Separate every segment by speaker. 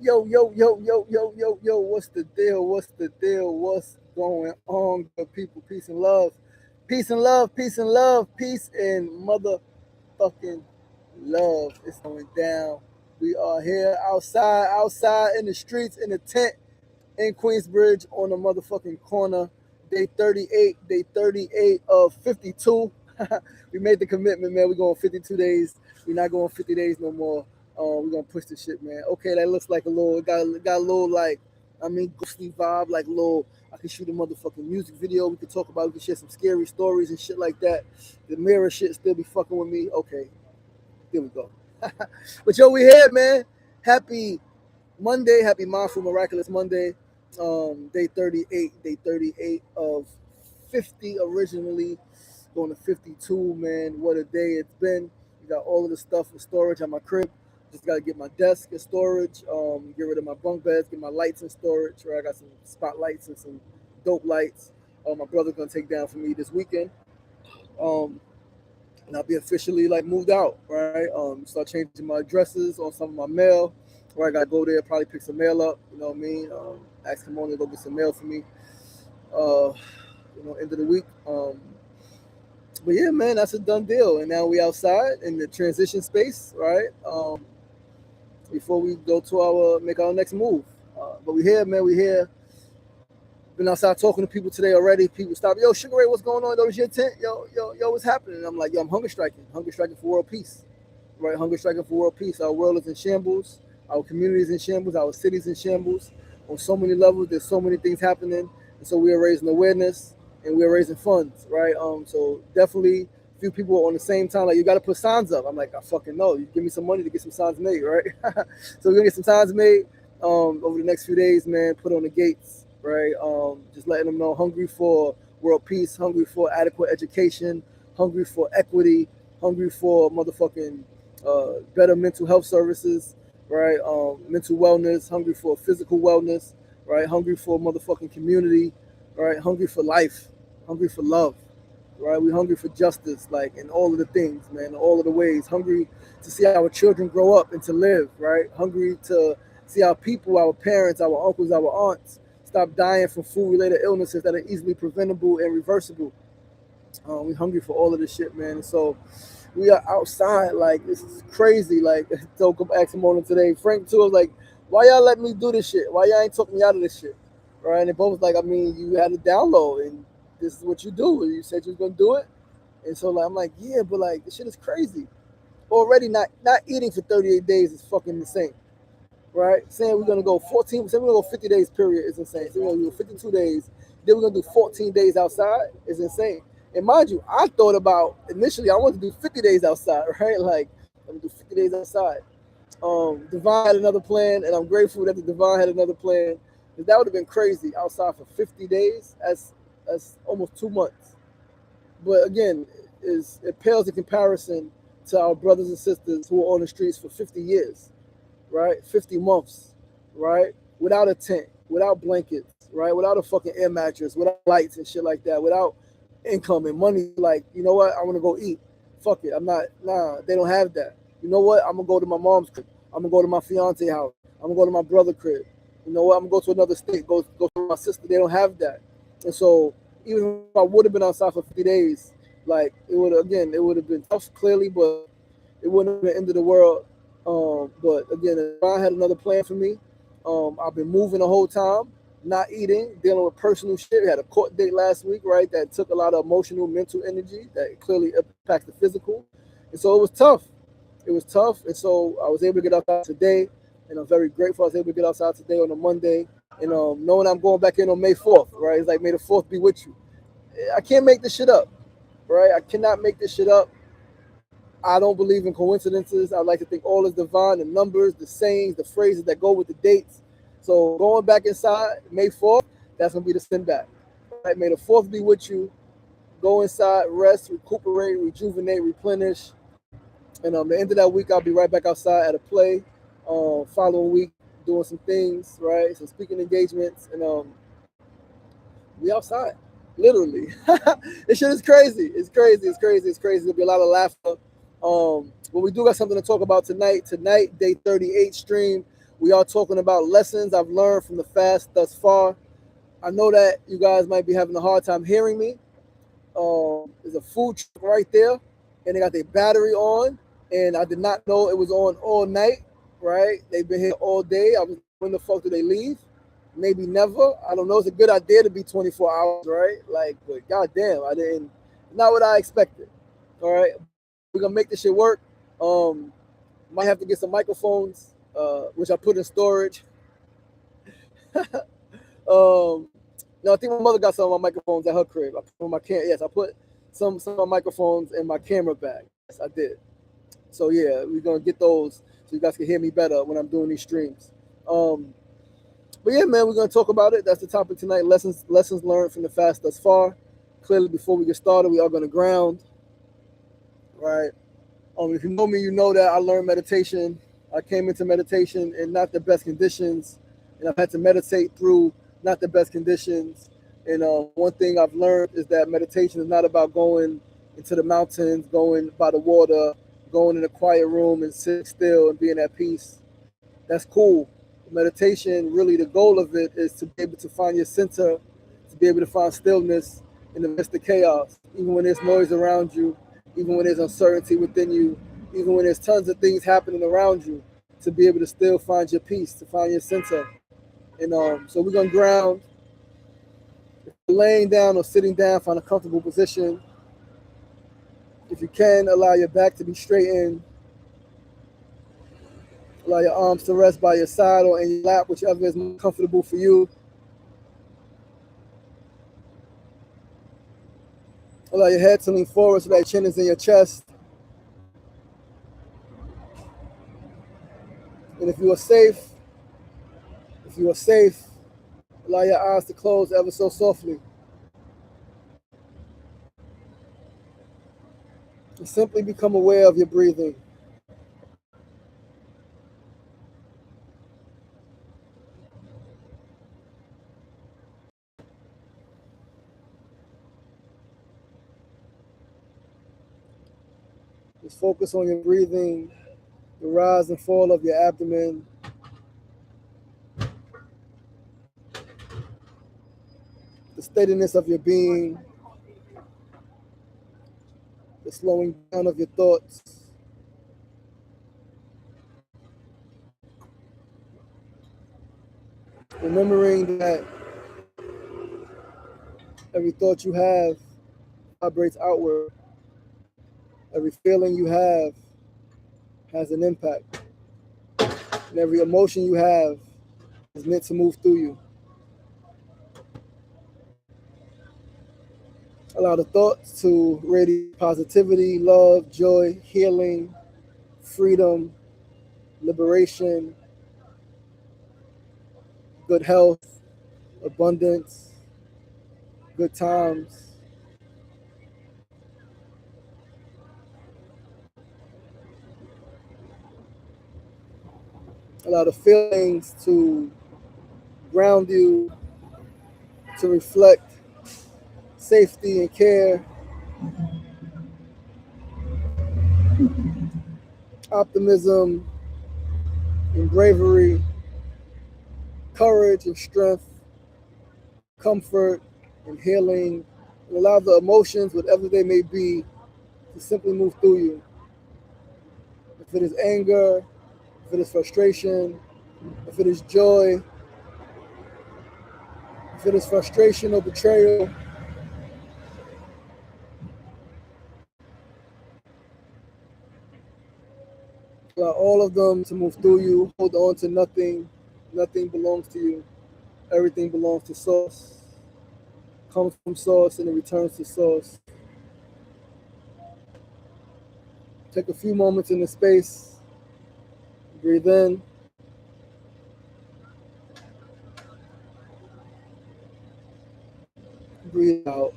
Speaker 1: Yo, what's the deal? What's the deal? What's going on, good people? Peace and love. Peace and love, peace and love, peace and motherfucking love. It's going down. We are here outside in the streets, in the tent in Queensbridge on the motherfucking corner. Day 38 of 52. We made the commitment, man. We're going 52 days. We're not going 50 days no more. We're gonna push this shit, man. Okay, that looks like a little, got a little like, ghostly vibe, like a little. I can shoot a motherfucking music video. We can talk about. We can share some scary stories and shit like that. The mirror shit still be fucking with me. Okay, here we go. But yo, we here, man. Happy Monday, happy mindful miraculous Monday. Day 38 of 50 originally, going to 52, man. What a day it's been. We got all of the stuff in storage at my crib. Just gotta get my desk in storage, get rid of my bunk beds, get my lights in storage. Right, I got some spotlights and some dope lights. My brother's gonna take down for me this weekend, and I'll be officially like moved out. Right, start changing my addresses on some of my mail. Where I gotta go there, probably pick some mail up. You know what I mean? Ask him on to go get some mail for me. Uh, End of the week. But yeah, man, that's a done deal. And now we outside in the transition space, right? Before we go to make our next move. But we here, man. We here. Been outside talking to people today already. People stop. Yo, Sugar Ray, what's going on? Yo, this your tent? Yo, what's happening? And I'm like, yo, I'm hunger striking for world peace, right? Hunger striking for world peace. Our world is in shambles. Our communities in shambles. Our cities in shambles. On so many levels, there's so many things happening, and so we are raising awareness and we're raising funds, right? So definitely a few people on the same time, like, you got to put signs up. I'm like, I fucking know. You give me some money to get some signs made, right? So we're gonna get some signs made over the next few days, man. Put on the gates, right? Just letting them know, hungry for world peace, hungry for adequate education, hungry for equity, hungry for motherfucking better mental health services, right? Mental wellness, hungry for physical wellness, right? Hungry for motherfucking community, right? Hungry for life, hungry for love, right? We're hungry for justice, like, in all of the things, man, all of the ways. Hungry to see our children grow up and to live, right? Hungry to see our people, our parents, our uncles, our aunts stop dying from food-related illnesses that are easily preventable and reversible. We're hungry for all of this shit, man. And so we are outside, like, this is crazy. Like, so come ask him on it today. Frank too was like, why y'all let me do this shit? Why y'all ain't took me out of this shit? Right? And they both was like, I mean, you had a download and this is what you do. You said you was gonna do it. And so like I'm like, yeah, but like this shit is crazy. Already not eating for 38 days is fucking insane. Right? Saying we're gonna go 14, saying we're gonna go 50 days period is insane. Saying we're gonna do 52 days, then we're gonna do 14 days outside is insane. And mind you, I thought about initially I wanted to do 50 days outside, right? Like I'm gonna do 50 days outside. Divine had another plan, and I'm grateful that the Divine had another plan. Because that would have been crazy outside for 50 days. That's almost 2 months. But again, it pales in comparison to our brothers and sisters who are on the streets for 50 years, right? 50 months, right? Without a tent, without blankets, right? Without a fucking air mattress, without lights and shit like that, without income and money. Like, you know what? I want to go eat. Fuck it. They don't have that. You know what? I'm going to go to my mom's crib. I'm going to go to my fiance house. I'm going to go to my brother's crib. You know what? I'm going to go to another state, go to my sister. They don't have that. And so even if I would have been outside for 50 days, like, it would have been tough, clearly, but it wouldn't have been the end of the world. But again, I had another plan for me. I've been moving the whole time, not eating, dealing with personal shit. We had a court date last week, right? That took a lot of emotional, mental energy that clearly impacts the physical. And so it was tough. And so I was able to get outside today, and I'm very grateful I was able to get outside today on a Monday. And knowing I'm going back in on May 4th, right? It's like, may the 4th be with you. I can't make this shit up, right? I cannot make this shit up. I don't believe in coincidences. I like to think all is divine, the numbers, the sayings, the phrases that go with the dates. So going back inside, May 4th, that's going to be the send back. Right? May the 4th be with you. Go inside, rest, recuperate, rejuvenate, replenish. And the end of that week, I'll be right back outside at a play. Following week, doing some things, right? Some speaking engagements. And we outside, literally. This shit is crazy. It's crazy. There'll be a lot of laughter. But we do got something to talk about tonight. Tonight, day 38 stream. We are talking about lessons I've learned from the fast thus far. I know that you guys might be having a hard time hearing me. There's a food truck right there, and they got their battery on, and I did not know it was on all night, right? They've been here all day. I was, when the fuck do they leave? Maybe never. I don't know. It's a good idea to be 24 hours, right? Like, but goddamn, I didn't, not what I expected. All right. We're gonna make this shit work. Might have to get some microphones, which I put in storage. No, I think my mother got some of my microphones at her crib. I put my yes, I put some of my microphones in my camera bag. Yes, I did. So yeah, we're gonna get those so you guys can hear me better when I'm doing these streams. But yeah, man, we're gonna talk about it. That's the topic tonight. Lessons learned from the fast thus far. Clearly, before we get started, we are gonna ground, right? If you know me, you know that I learned meditation. I came into meditation in not the best conditions, and I've had to meditate through not the best conditions. And one thing I've learned is that meditation is not about going into the mountains, going by the water, going in a quiet room and sitting still and being at peace. That's cool. Meditation, really, the goal of it is to be able to find your center, to be able to find stillness in the midst of chaos, even when there's noise around you, even when there's uncertainty within you, even when there's tons of things happening around you, to be able to still find your peace, to find your center. And so we're gonna ground. If you're laying down or sitting down, find a comfortable position. If you can, allow your back to be straightened. Allow your arms to rest by your side or in your lap, whichever is more comfortable for you. Allow your head to lean forward so that your chin is in your chest. And if you are safe, allow your eyes to close ever so softly. And simply become aware of your breathing. Just focus on your breathing, the rise and fall of your abdomen, the steadiness of your being, the slowing down of your thoughts. Remembering that every thought you have vibrates outward. Every feeling you have has an impact. And every emotion you have is meant to move through you. Allow the thoughts to radiate positivity, love, joy, healing, freedom, liberation, good health, abundance, good times. Allow the feelings to ground you, to reflect safety and care, optimism and bravery, courage and strength, comfort and healing, and allow the emotions, whatever they may be, to simply move through you. If it is anger, if it is frustration, if it is joy, if it is frustration or betrayal, allow all of them to move through you. Hold on to nothing. Nothing belongs to you. Everything belongs to Source. Comes from Source and it returns to Source. Take a few moments in the space. Breathe in. Breathe out.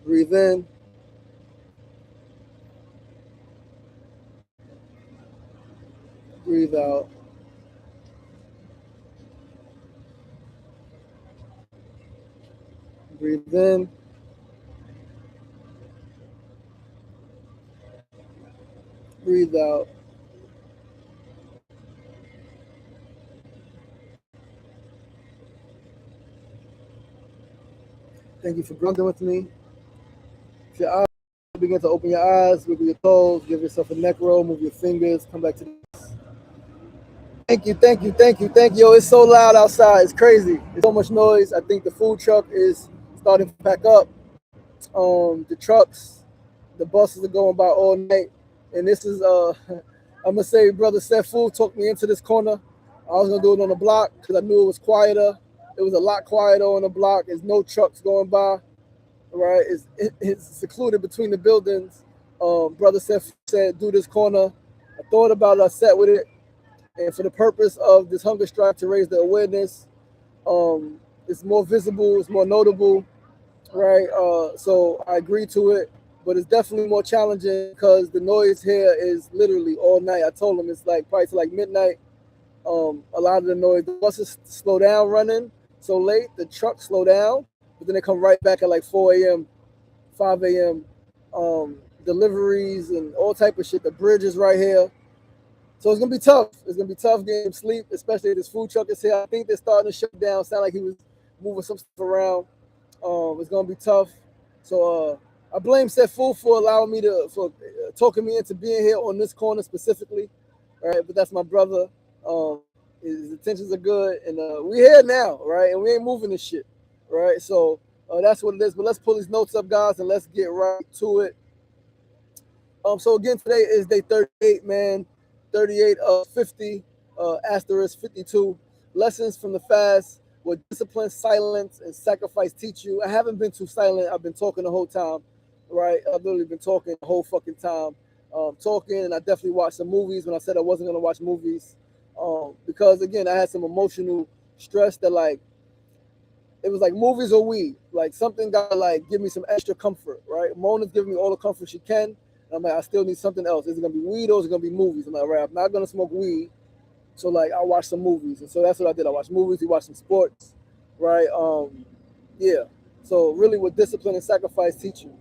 Speaker 1: Breathe in. Breathe out. Breathe in. breathe out. Thank you for grounding with me. If your eyes begin to open your eyes, wiggle your toes, give yourself a neck roll, move your fingers, come back to the. Thank you, thank you, thank you, thank you. Yo, it's so loud outside. It's crazy. There's so much noise. I think the food truck is starting to pack up. The trucks, the buses are going by all night. And this is I'm gonna say brother Sefu took me into this corner. I was gonna do it on the block because I knew it was quieter. It was a lot quieter on the block. There's no trucks going by, right? It's secluded between the buildings. Brother Sefu said, do this corner. I thought about it, I sat with it, and for the purpose of this hunger strike to raise the awareness, it's more visible, it's more notable, right? So I agreed to it, but it's definitely more challenging because the noise here is literally all night. I told them it's like probably to like midnight. A lot of the noise, the buses slow down running so late, the trucks slow down, but then they come right back at like 4 a.m., 5 a.m. Deliveries and all type of shit. The bridge is right here. So it's gonna be tough. It's gonna be tough getting sleep, especially if this food truck is here. I think they're starting to shut down. Sound like he was moving some stuff around. It's gonna be tough. So I blame Sefu for allowing me for talking me into being here on this corner specifically. Right, but that's my brother. His intentions are good, and we here now, right? And we ain't moving this shit, right? So that's what it is. But let's pull these notes up, guys, and let's get right to it. So again, today is day 38, man. 38 of 50, asterisk 52. Lessons from the fast: what discipline, silence, and sacrifice teach you. I haven't been too silent. I've been talking the whole time, right? I've literally been talking the whole fucking time. Talking, and I definitely watched some movies when I said I wasn't gonna watch movies, because again, I had some emotional stress that like it was like movies or weed, like something got like give me some extra comfort, right? Mona's giving me all the comfort she can, and I'm like I still need something else. Is it gonna be weed or is it gonna be movies? I'm like, right, I'm not gonna smoke weed, so like I'll watch some movies, and so that's what I did. I watched movies, we watched some sports, right? Yeah. So really, what discipline and sacrifice teach you.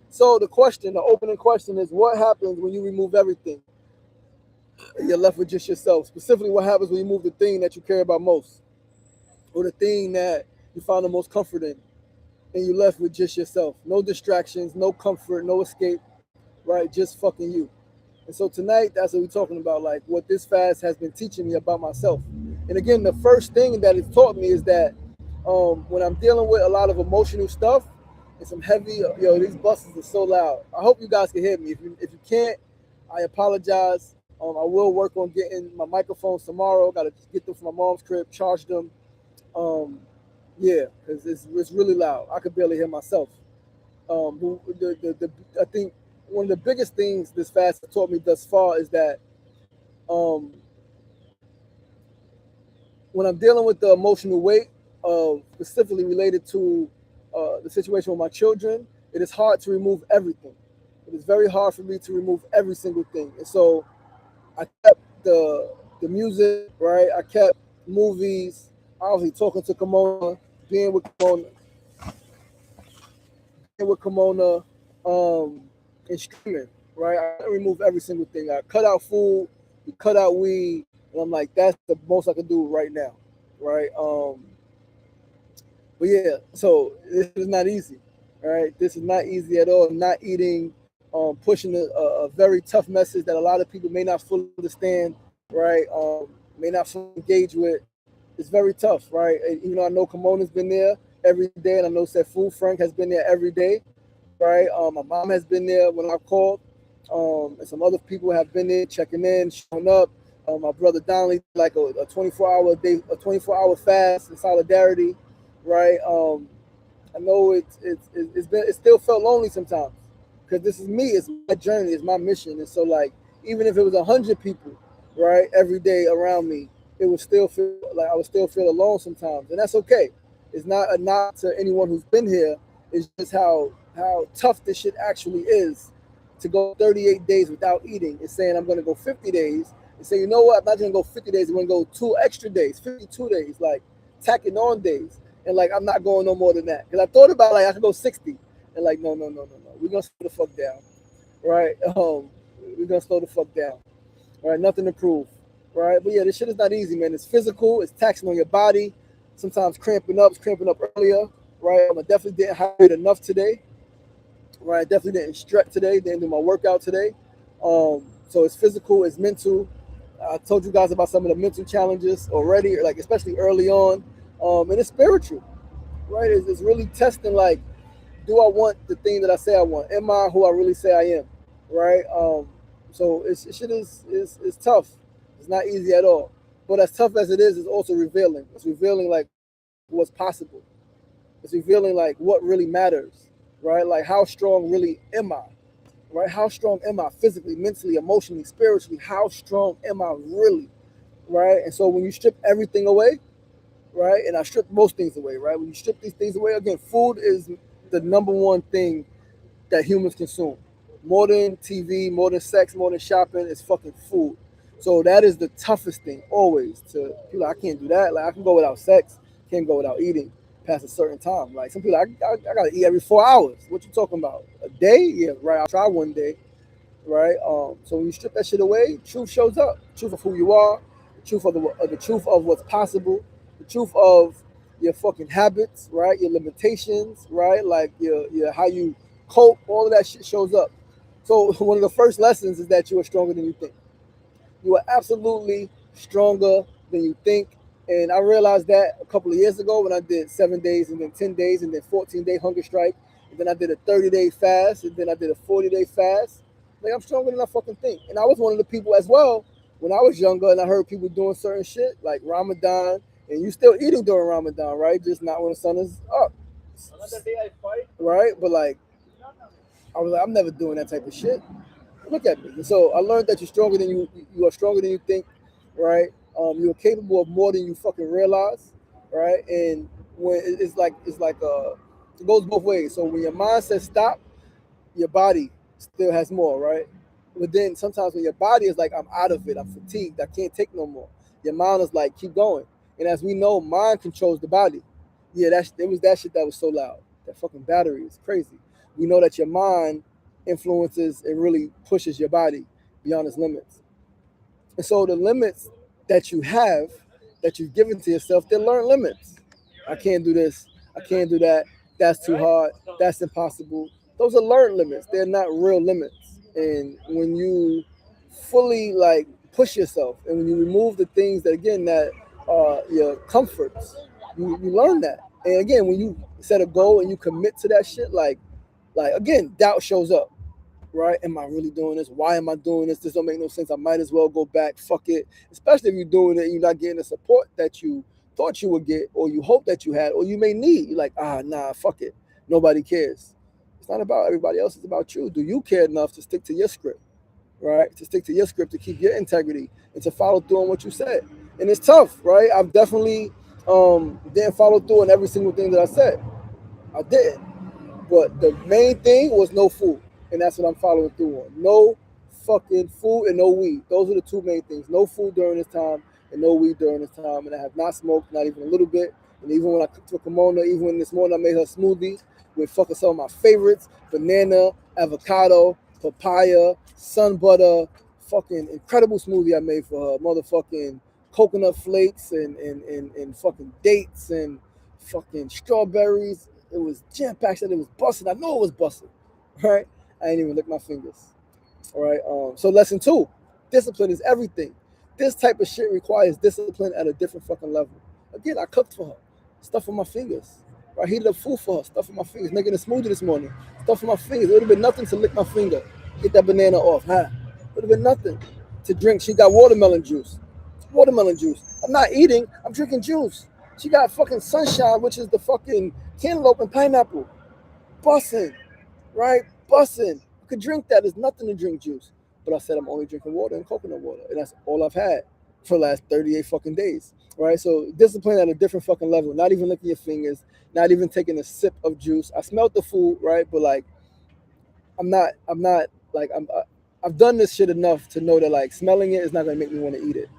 Speaker 1: So the question, the opening question is, what happens when you remove everything? You're left with just yourself. Specifically, what happens when you move the thing that you care about most, or the thing that you find the most comfort in, and you're left with just yourself. No distractions, no comfort, no escape, right? Just fucking you. And so tonight, that's what we're talking about, like what this fast has been teaching me about myself. And again, the first thing that it's taught me is that when I'm dealing with a lot of emotional stuff and some heavy, these buses are so loud. I hope you guys can hear me. If you can't, I apologize. I will work on getting my microphones tomorrow. Got to get them from my mom's crib, charge them. Yeah, because it's really loud. I could barely hear myself. I think one of the biggest things this fast has taught me thus far is that when I'm dealing with the emotional weight of specifically related to the situation with my children, it is hard to remove everything. It is very hard for me to remove every single thing. And so I kept the music, right? I kept movies, obviously talking to Kimona, being with Kimona, and streaming, right? I remove every single thing. I cut out food, we cut out weed, and I'm like, that's the most I can do right now, right? But yeah, so this is not easy, right? This is not easy at all. Not eating, pushing a very tough message that a lot of people may not fully understand, right? May not fully engage with. It's very tough, right? And even though I know Kimona's been there every day, and I know Sefu Frank has been there every day, right? My mom has been there when I called, and some other people have been there checking in, showing up. My brother Donnelly, like a 24-hour day, a 24-hour fast in solidarity, right? I know it still felt lonely sometimes because this is me, it's my journey, it's my mission, and so like even if it was 100 people, right, every day around me, it would still feel like I would still feel alone sometimes, and that's okay. It's not a knock to anyone who's been here. It's just how tough this shit actually is to go 38 days without eating and saying I'm going to go 50 days and say, you know what, I'm not going to go 50 days, I'm going to go 2 extra days, 52 days, like tacking on days. And like, I'm not going no more than that. Because I thought about like, I could go 60. And like, no. We're going to slow the fuck down. Right? We're gonna slow the fuck down. All right, nothing to prove. Right, but yeah, this shit is not easy, man. It's physical. It's taxing on your body. Sometimes cramping up earlier. Right, I definitely didn't hydrate enough today. Right, I definitely didn't stretch today. Didn't do my workout today. So it's physical. It's mental. I told you guys about some of the mental challenges already, like especially early on. And it's spiritual. Right, it's really testing. Like, do I want the thing that I say I want? Am I who I really say I am? Right. So shit is tough. It's not easy at all. But as tough as it is, it's also revealing. It's revealing like what's possible. It's revealing like what really matters. Right. Like how strong really am I? Right. How strong am I physically, mentally, emotionally, spiritually? How strong am I really? Right. And so when you strip everything away, right? And I strip most things away, right? When you strip these things away, again, food is the number one thing that humans consume. More than TV, more than sex, more than shopping, is fucking food. So that is the toughest thing always to people. Like, I can't do that. Like I can go without sex, can't go without eating past a certain time. Like some people, I gotta eat every 4 hours. What you talking about? A day? Yeah, right. I'll try one day, right? So when you strip that shit away, truth shows up. Truth of who you are, the truth of the truth of what's possible, the truth of your fucking habits, right? Your limitations, right? Like your how you cope. All of that shit shows up. So one of the first lessons is that you are stronger than you think. You are absolutely stronger than you think. And I realized that a couple of years ago when I did 7 days and then 10 days and then 14-day hunger strike. And then I did a 30-day fast and then I did a 40-day fast. Like I'm stronger than I fucking think. And I was one of the people as well when I was younger and I heard people doing certain shit like Ramadan. And you still eating during Ramadan, right? Just not when the sun is up. Another day I fight. Right? But like I was like, I'm never doing that type of shit. Look at me. And so I learned that you are stronger than you think, right? You're capable of more than you fucking realize, right? And when it goes both ways. So when your mind says stop, your body still has more, right? But then sometimes when your body is like, I'm out of it, I'm fatigued, I can't take no more. Your mind is like, keep going. And as we know, mind controls the body. Yeah, it was that shit that was so loud. That fucking battery is crazy. We know that your mind influences and really pushes your body beyond its limits. And so the limits that you have, that you've given to yourself, they're learned limits. I can't do this. I can't do that. That's too hard. That's impossible. Those are learned limits. They're not real limits. And when you fully like push yourself and when you remove the things that again that are your comforts, you learn that. And again, when you set a goal and you commit to that shit, like again, doubt shows up, right? Am I really doing this? Why am I doing this? This don't make no sense. I might as well go back. Fuck it. Especially if you're doing it and you're not getting the support that you thought you would get or you hope that you had or you may need. You're like, nah, fuck it. Nobody cares. It's not about everybody else. It's about you. Do you care enough to stick to your script, right? To stick to your script, to keep your integrity and to follow through on what you said. And it's tough, right? I've definitely didn't follow through on every single thing that I said. I didn't. But the main thing was no food. And that's what I'm following through on. No fucking food and no weed. Those are the two main things. No food during this time and no weed during this time. And I have not smoked, not even a little bit. And even when I cooked for Kimona, even this morning I made her smoothie with fucking some of my favorites: banana, avocado, papaya, sun butter, fucking incredible smoothie I made for her. Motherfucking coconut flakes and fucking dates and fucking strawberries. It was jam packed. It was busting. I know it was busting. Right? I ain't even lick my fingers. All right. So lesson 2, discipline is everything. This type of shit requires discipline at a different fucking level. Again, I cooked for her, stuff on my fingers. I heated up food for her, stuff on my fingers. Making a smoothie this morning, stuff on my fingers. It would have been nothing to lick my finger, get that banana off. Huh? It would have been nothing to drink. She got watermelon juice. Watermelon juice. I'm not eating. I'm drinking juice. She got fucking sunshine, which is the fucking cantaloupe and pineapple. Bussin', right? Bussin'. You could drink that. There's nothing to drink juice. But I said I'm only drinking water and coconut water. And that's all I've had for the last 38 fucking days. Right? So discipline at a different fucking level. Not even licking your fingers. Not even taking a sip of juice. I smelled the food, right? But like, I've done this shit enough to know that like smelling it is not gonna make me want to eat it.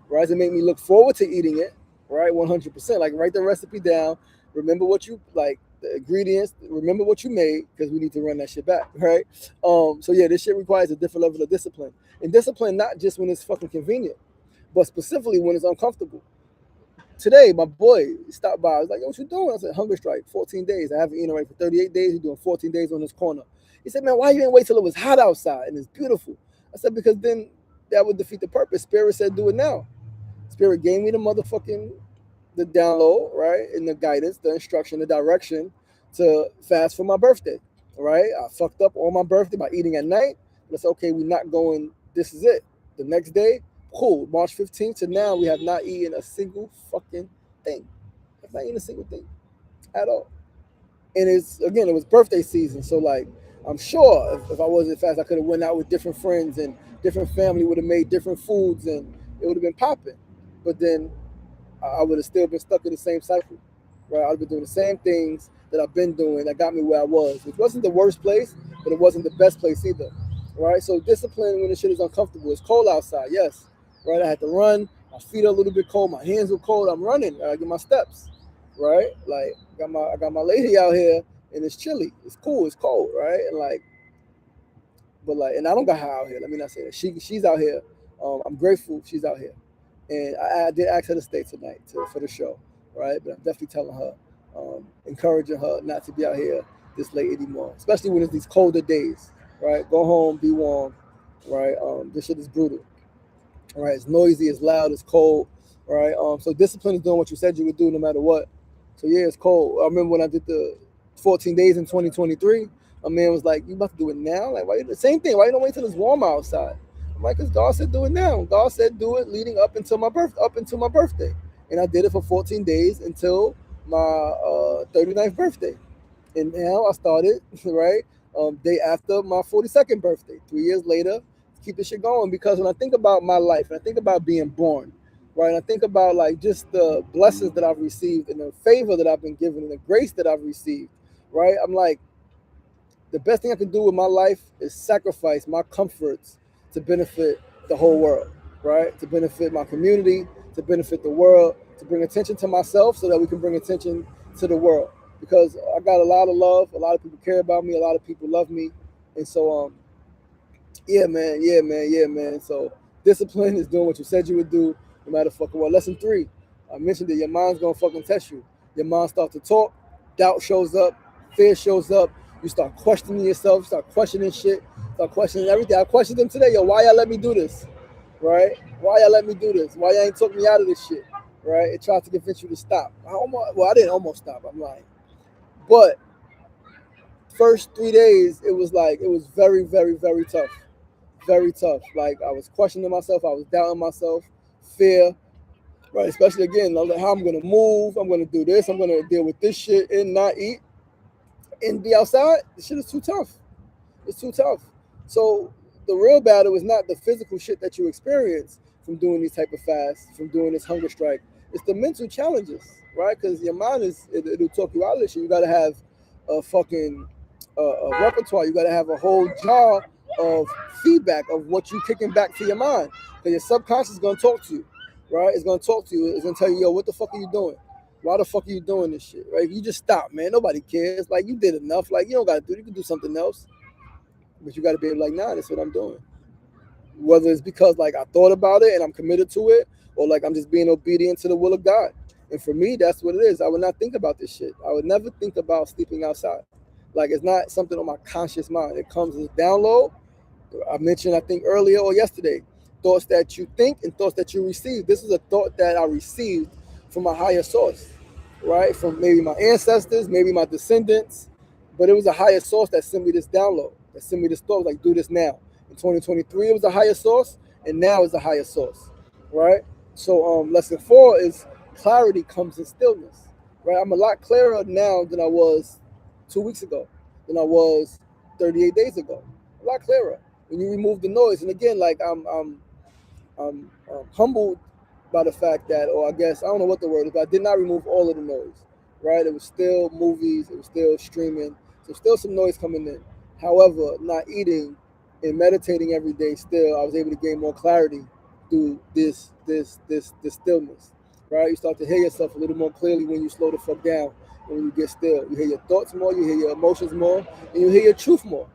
Speaker 1: Right? It's gonna make me look forward to eating it. Right? 100%. Like write the recipe down. Remember what you like, the ingredients. Remember what you made, because we need to run that shit back, right? So yeah, this shit requires a different level of discipline, and discipline not just when it's fucking convenient, but specifically when it's uncomfortable. Today, my boy stopped by. I was like, "Yo, what you doing?" I said, "Hunger strike, 14 days. I haven't eaten right for 38 days. He's doing 14 days on this corner." He said, "Man, why you didn't wait till it was hot outside and it's beautiful?" I said, "Because then that would defeat the purpose. Spirit said, do it now. Spirit gave me the download, right? And the guidance, the instruction, the direction to fast for my birthday, right? I fucked up on my birthday by eating at night. But it's okay, we're not going, this is it. The next day, cool, March 15th to now, we have not eaten a single fucking thing. I've not eaten a single thing at all. And it was birthday season. So, like, I'm sure if I wasn't fast, I could have went out with different friends and different family would have made different foods and it would have been popping. But then I would have still been stuck in the same cycle, right? I'd have been doing the same things that I've been doing that got me where I was, which wasn't the worst place, but it wasn't the best place either, right? So discipline when the shit is uncomfortable. It's cold outside, yes, right? I had to run. My feet are a little bit cold. My hands were cold. I'm running. I get my steps, right? Like I got my lady out here, and it's chilly. It's cool. It's cold, right? And like, but like, and I don't got her out here. Let me not say that. She's out here. I'm grateful she's out here. And I did ask her to stay tonight for the show, right? But I'm definitely telling her, encouraging her not to be out here this late anymore, especially when it's these colder days, right? Go home, be warm, right? This shit is brutal, right? It's noisy, it's loud, it's cold, right? So discipline is doing what you said you would do no matter what. So yeah, it's cold. I remember when I did the 14 days in 2023, a man was like, "You about to do it now? Like, why? The same thing. Why you don't wait till it's warm outside?" I'm like, "Cause God said do it now. God said do it leading up until my birthday, and I did it for 14 days until my 39th birthday, and now I started right day after my 42nd birthday. 3 years later, keep this shit going because when I think about my life and I think about being born, right, and I think about like just the blessings that I've received and the favor that I've been given and the grace that I've received, right, I'm like, the best thing I can do with my life is sacrifice my comforts to benefit the whole world, right? To benefit my community, to benefit the world, to bring attention to myself so that we can bring attention to the world. Because I got a lot of love, a lot of people care about me, a lot of people love me. And so yeah, man. So discipline is doing what you said you would do, no matter fucking what. Lesson 3, I mentioned that your mind's gonna fucking test you. Your mind starts to talk, doubt shows up, fear shows up. You start questioning yourself, you start questioning shit, start questioning everything. I questioned them today, yo, why y'all let me do this? Right? Why y'all let me do this? Why y'all ain't took me out of this shit? Right? It tried to convince you to stop. I didn't almost stop. I'm lying. But first 3 days, it was very, very, very tough. Very tough. Like I was questioning myself, I was doubting myself, fear, right? Especially again, like how I'm gonna move, I'm gonna do this, I'm gonna deal with this shit and not eat and be outside. This shit is too tough. It's too tough. So the real battle is not the physical shit that you experience from doing these type of fasts, from doing this hunger strike. It's the mental challenges, right? Because your mind it'll talk you out of this shit. You got to have a fucking a repertoire. You got to have a whole jar of feedback of what you kicking back to your mind. Because your subconscious is gonna talk to you, right? It's gonna talk to you. It's gonna tell you, yo, what the fuck are you doing? Why the fuck are you doing this shit? Right? If you just stop, man, nobody cares. Like you did enough. Like you don't gotta do it. You can do something else. But you gotta be like, nah, that's what I'm doing. Whether it's because like I thought about it and I'm committed to it, or like I'm just being obedient to the will of God. And for me, that's what it is. I would not think about this shit. I would never think about sleeping outside. Like it's not something on my conscious mind. It comes as a download. I mentioned, I think earlier or yesterday, thoughts that you think and thoughts that you receive. This is a thought that I received from a higher source, right? From maybe my ancestors, maybe my descendants, but it was a higher source that sent me this download, that sent me this thought, like do this now. In 2023, it was a higher source, and now it's a higher source, right? So lesson 4 is clarity comes in stillness, right? I'm a lot clearer now than I was 2 weeks ago, than I was 38 days ago. A lot clearer when you remove the noise. And again, like I'm humbled by the fact that, or I guess I don't know what the word is, but I did not remove all of the noise. Right? It was still movies, it was still streaming, so still some noise coming in. However, not eating and meditating every day, still I was able to gain more clarity through this stillness. Right? You start to hear yourself a little more clearly when you slow the fuck down when you get still. You hear your thoughts more, you hear your emotions more, and you hear your truth more.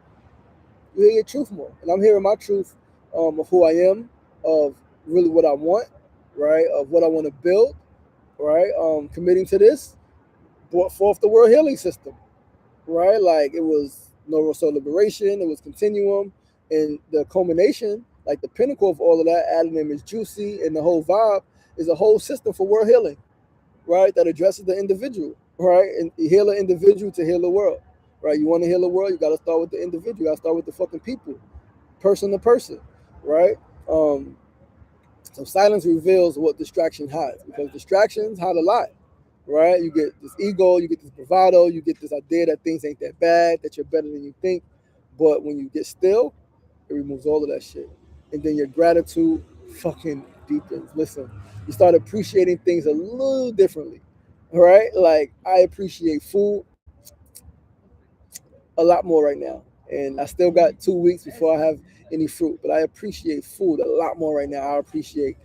Speaker 1: You hear your truth more. And I'm hearing my truth of who I am, of really what I want, right? Of what I want to build, right? Committing to this brought forth the world healing system, right? Like it was neural soul liberation, it was continuum, and the culmination, like the pinnacle of all of that, adenine is juicy, and the whole vibe is a whole system for world healing, right? That addresses the individual, right? And you heal an individual to heal the world, right? You want to heal the world, you got to start with the individual, you got to start with the fucking people, person to person, right? Um, so silence reveals what distraction hides, because distractions hide a lot, right? You get this ego, you get this bravado, you get this idea that things ain't that bad, that you're better than you think. But when you get still, it removes all of that shit. And then your gratitude fucking deepens. Listen, you start appreciating things a little differently. All right? Like I appreciate food a lot more right now. And I still got 2 weeks before I have any fruit, but I appreciate food a lot more right now. I appreciate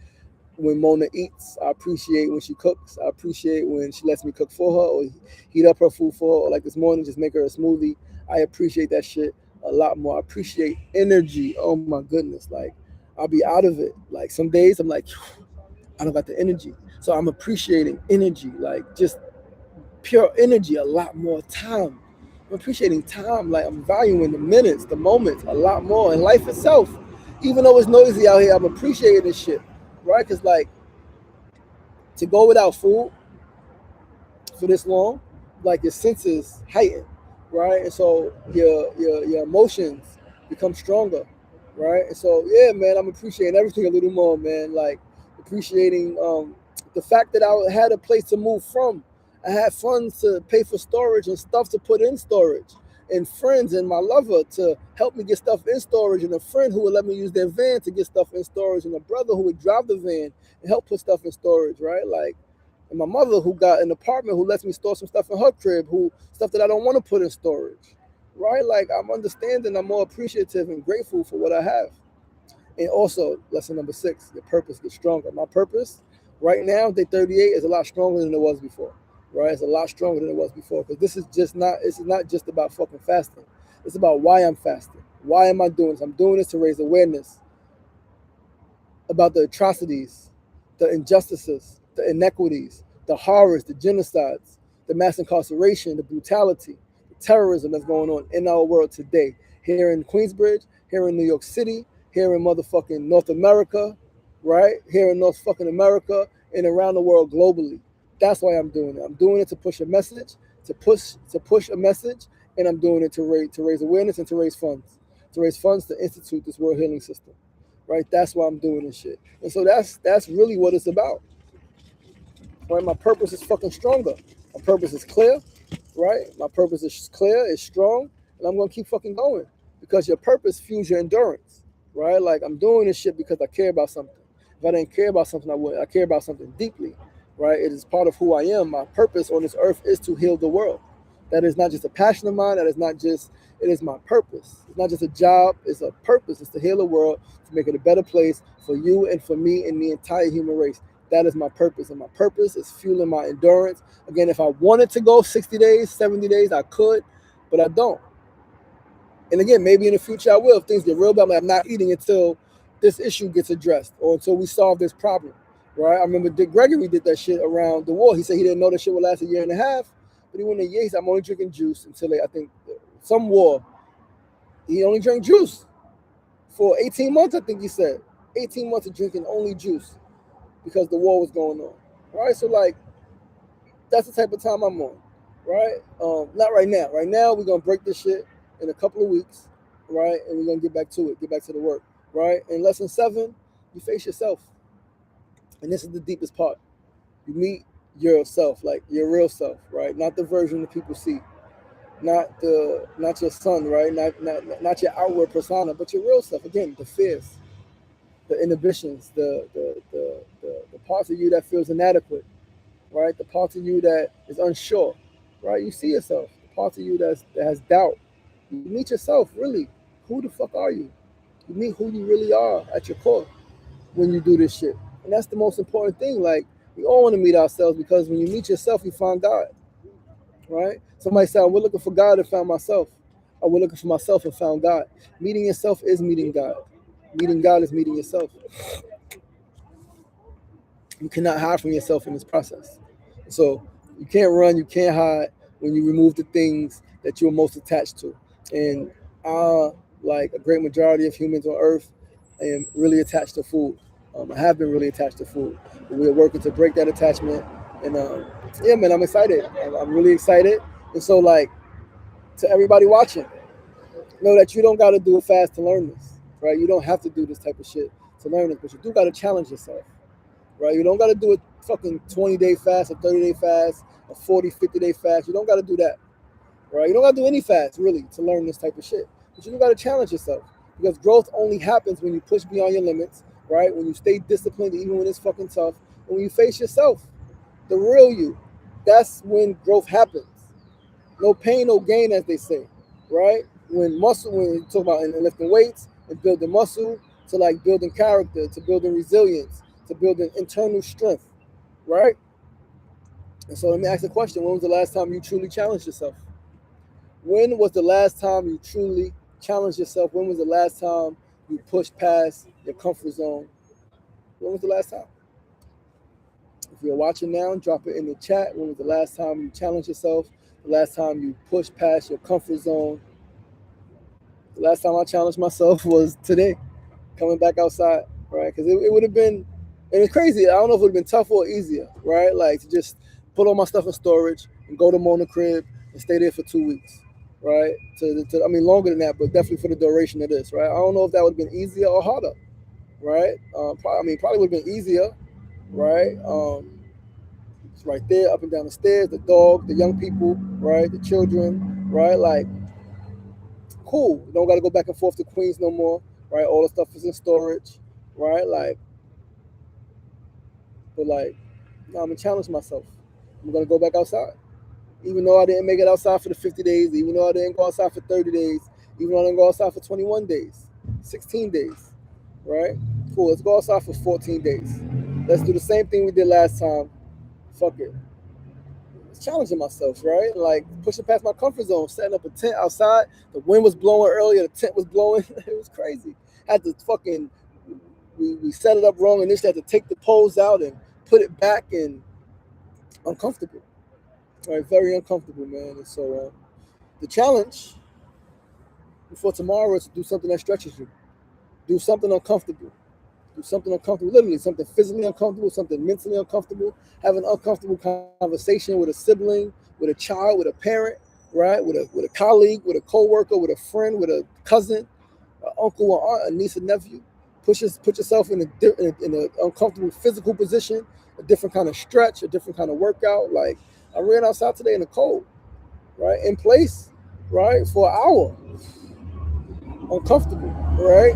Speaker 1: when Mona eats. I appreciate when she cooks. I appreciate when she lets me cook for her or heat up her food for her. Or like this morning, just make her a smoothie. I appreciate that shit a lot more. I appreciate energy. Oh my goodness. Like I'll be out of it. Like some days I'm like, I don't got the energy. So I'm appreciating energy, like just pure energy a lot more. Time. I'm appreciating time. Like I'm valuing the minutes, the moments a lot more. And life itself. Even though it's noisy out here, I'm appreciating this shit. Right? Because like to go without food for this long, like your senses heighten, right? And so your emotions become stronger, right? And so yeah, man, I'm appreciating everything a little more, man. Like appreciating the fact that I had a place to move from. I had funds to pay for storage and stuff to put in storage, and friends and my lover to help me get stuff in storage, and a friend who would let me use their van to get stuff in storage, and a brother who would drive the van and help put stuff in storage, right? Like and my mother who got an apartment who lets me store some stuff in her crib, who stuff that I don't want to put in storage, right? Like I'm understanding, I'm more appreciative and grateful for what I have. And also, lesson number 6, your purpose gets stronger. My purpose right now, day 38, is a lot stronger than it was before, right? It's a lot stronger than it was before because this is not just about fucking fasting. It's about why I'm fasting. Why am I doing this? I'm doing this to raise awareness about the atrocities, the injustices, the inequities, the horrors, the genocides, the mass incarceration, the brutality, the terrorism that's going on in our world today. Here in Queensbridge, here in New York City, here in motherfucking North America, right? Here in North fucking America and around the world globally. That's why I'm doing it. I'm doing it to push a message, to push a message, and I'm doing it to raise awareness and to raise funds. To raise funds to institute this world healing system, right? That's why I'm doing this shit. And so that's really what it's about, right? My purpose is fucking stronger. My purpose is clear, right? My purpose is clear, it's strong, and I'm gonna keep fucking going because your purpose fuels your endurance, right? Like I'm doing this shit because I care about something. If I didn't care about something, I wouldn't. I care about something deeply, right? It is part of who I am. My purpose on this earth is to heal the world. That is not just a passion of mine. That is not just, it is my purpose. It's not just a job, it's a purpose. It's to heal the world, to make it a better place for you and for me and the entire human race. That is my purpose. And my purpose is fueling my endurance. Again, if I wanted to go 60 days, 70 days, I could, but I don't. And again, maybe in the future I will if things get real bad. I'm not eating until this issue gets addressed or until we solve this problem, right? I remember Dick Gregory did that shit around the war. He said he didn't know that shit would last a year and a half, but he went a year. He said, I'm only drinking juice until I think some war. He only drank juice for 18 months, I think he said. 18 months of drinking only juice because the war was going on, right? So like, that's the type of time I'm on, right? Not right now. Right now, we're gonna break this shit in a couple of weeks, right? And we're gonna get back to it, get back to the work, right? In lesson 7, you face yourself, and this is the deepest part. You meet yourself, like your real self, right? Not the version that people see, not your son, right? Not your outward persona, but your real self. Again, the fears, the inhibitions, the parts of you that feels inadequate, right? The parts of you that is unsure, right? You see yourself. The parts of you that has doubt. You meet yourself, really. Who the fuck are you? You meet who you really are at your core when you do this shit. And that's the most important thing. Like, we all want to meet ourselves because when you meet yourself, you find God. right? Somebody said, I was looking for God and found myself. I was looking for myself and found God. Meeting yourself is meeting God. Meeting God is meeting yourself. You cannot hide from yourself in this process. So you can't run, you can't hide when you remove the things that you're most attached to. And like a great majority of humans on earth, am really attached to food. I have been really attached to food. But we're working to break that attachment. And yeah, man, I'm excited. I'm really excited. And so, like, to everybody watching, know that you don't got to do it fast to learn this, right? You don't have to do this type of shit to learn this, but you do got to challenge yourself, right? You don't got to do a fucking 20-day fast, a 30-day fast, a 40, 50-day fast. You don't got to do that, right? You don't got to do any fast, really, to learn this type of shit. But you got to challenge yourself because growth only happens when you push beyond your limits, right? When you stay disciplined, even when it's fucking tough. And when you face yourself, the real you, that's when growth happens. No pain, no gain, as they say, right? When you talk about in lifting weights and building muscle, to like building character, to building resilience, to building internal strength, right? And so let me ask the question: when was the last time you truly challenged yourself? When was the last time you truly challenged yourself? When was the last time you pushed past your comfort zone? When was the last time? If you're watching now, drop it in the chat. When was the last time you challenged yourself? The last time you pushed past your comfort zone? The last time I challenged myself was today, coming back outside, right? Because it would have been, and it's crazy. I don't know if it would have been tougher or easier, right? Like to just put all my stuff in storage and go to Mona crib and stay there for 2 weeks, right? I mean, longer than that, but definitely for the duration of this, right? I don't know if that would have been easier or harder, right? Probably would have been easier, right? It's right there, up and down the stairs, the dog, the young people, right? The children, right? Like, cool. You don't got to go back and forth to Queens no more, right? All the stuff is in storage, right? Like, but like, no, I'm gonna challenge myself. I'm gonna go back outside, even though I didn't make it outside for the 50 days, even though I didn't go outside for 30 days, even though I didn't go outside for 21 days, 16 days, right? Cool. Let's go outside for 14 days. Let's do the same thing we did last time. Fuck it. Challenging myself, right? Like pushing past my comfort zone, setting up a tent outside. The wind was blowing earlier, the tent was blowing. It was crazy. Had to fucking we set it up wrong and had to take the poles out and put it back and uncomfortable. Right, very uncomfortable, man. And so the challenge before tomorrow is to do something that stretches you. Do something uncomfortable. Do something uncomfortable, literally something physically uncomfortable, something mentally uncomfortable. Have an uncomfortable conversation with a sibling, with a child, with a parent, right? With a colleague, with a coworker, with a friend, with a cousin, an uncle, or aunt, a niece, or nephew. Put yourself in an uncomfortable physical position, a different kind of stretch, a different kind of workout. Like I ran outside today in the cold, right? In place, right, for an hour, uncomfortable, right?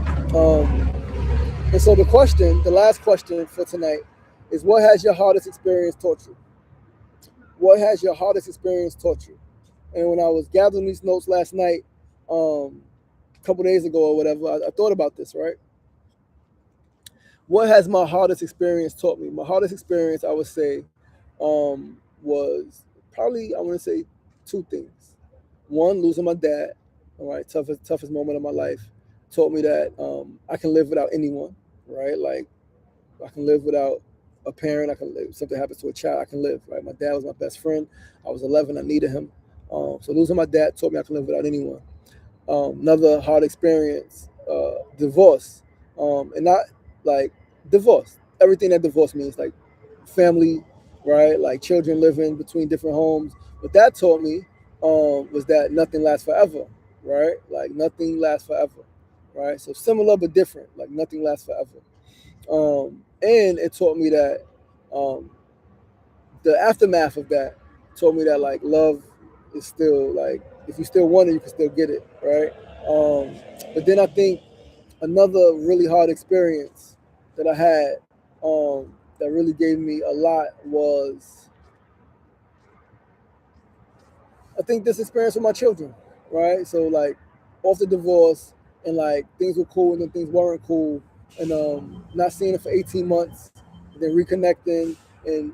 Speaker 1: And so the last question for tonight is what has your hardest experience taught you? What has your hardest experience taught you? And when I was gathering these notes last night, a couple days ago or whatever, I thought about this, right? What has my hardest experience taught me? My hardest experience, I would say, was probably, I want to say, two things. One, losing my dad, all right, toughest moment of my life, taught me that I can live without anyone, right? Like I can live without a parent. I can live. If something happens to a child, I can live. Right. My dad was my best friend. I was 11. I needed him. So losing my dad taught me I can live without anyone. Another hard experience, divorce, and not like divorce. Everything that divorce means, like family, right? Like children living between different homes. What that taught me was that nothing lasts forever, right? Like nothing lasts forever, right? So similar but different. Like nothing lasts forever. And it taught me that um, the aftermath of that told me that like love is still like if you still want it, you can still get it, right? But then I think another really hard experience that I had that really gave me a lot was I think this experience with my children, right? So like off the divorce and like things were cool and then things weren't cool and not seeing it for 18 months, and then reconnecting and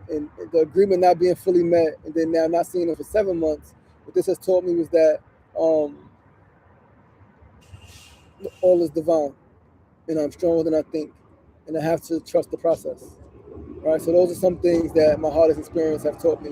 Speaker 1: the agreement not being fully met, and then now not seeing them for 7 months. What this has taught me was that um, all is divine, and I'm stronger than I think, and I have to trust the process. Right. So those are some things that my hardest experience have taught me.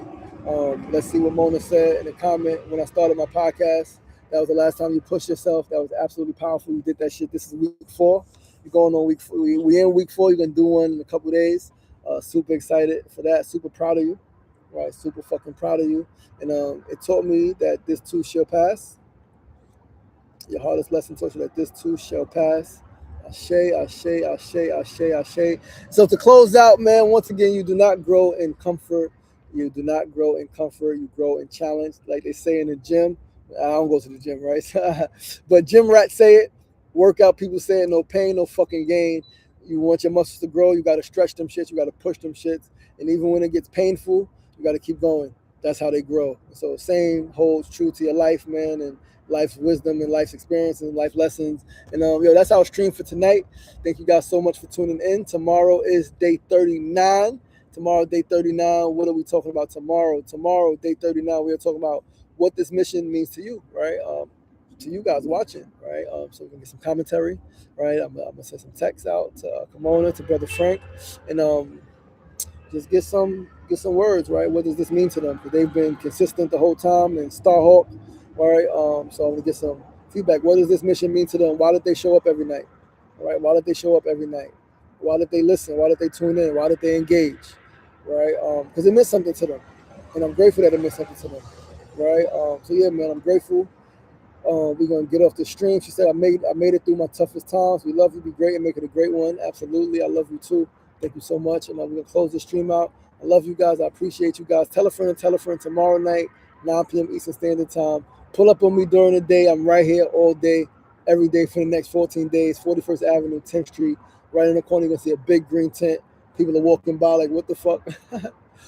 Speaker 1: Let's see what Mona said in the comment when I started my podcast. That was the last time you pushed yourself. That was absolutely powerful. You did that shit. This is week 4. You're going on week 4. We in week 4. You're gonna do one in a couple of days. Super excited for that. Super proud of you. Right. Super fucking proud of you. And it taught me that this too shall pass. Your hardest lesson taught you that this too shall pass. Ashe, ashe, ashe, ashe, ashe. So to close out, man, once again, you do not grow in comfort. You do not grow in comfort. You grow in challenge, like they say in the gym. I don't go to the gym, right? But gym rats say it. Workout people say it. No pain, no fucking gain. You want your muscles to grow, you got to stretch them shits. You got to push them shits. And even when it gets painful, you got to keep going. That's how they grow. So same holds true to your life, man, and life's wisdom and life's experience and life lessons. And that's our stream for tonight. Thank you guys so much for tuning in. Tomorrow is day 39. Tomorrow, day 39. What are we talking about tomorrow? Tomorrow, day 39, we are talking about what this mission means to you, right? To you guys watching, right? So we can get some commentary, right? I'm gonna send some texts out to Kimona, to Brother Frank, and just get some words, right? What does this mean to them? Because they've been consistent the whole time and Starhawk, right? So I'm gonna get some feedback. What does this mission mean to them? Why did they show up every night? All right? Why did they show up every night? Why did they listen? Why did they tune in? Why did they engage? Right? Because it meant something to them, and I'm grateful that it meant something to them, right? So yeah, man, I'm grateful. We're gonna get off the stream. She said, I made it through my toughest times. We love you. Be great and make it a great one. Absolutely. I love you too. Thank you so much. And we're gonna close the stream out. I love you guys. I appreciate you guys. Tell a friend tomorrow night, 9 p.m. Eastern Standard Time. Pull up on me during the day. I'm right here all day, every day for the next 14 days. 41st Avenue, 10th Street. Right in the corner, you're gonna see a big green tent. People are walking by like, what the fuck?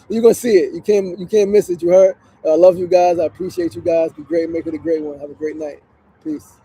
Speaker 1: You're gonna see it. You can't miss it. You heard? I love you guys. I appreciate you guys. Be great. Make it a great one. Have a great night. Peace.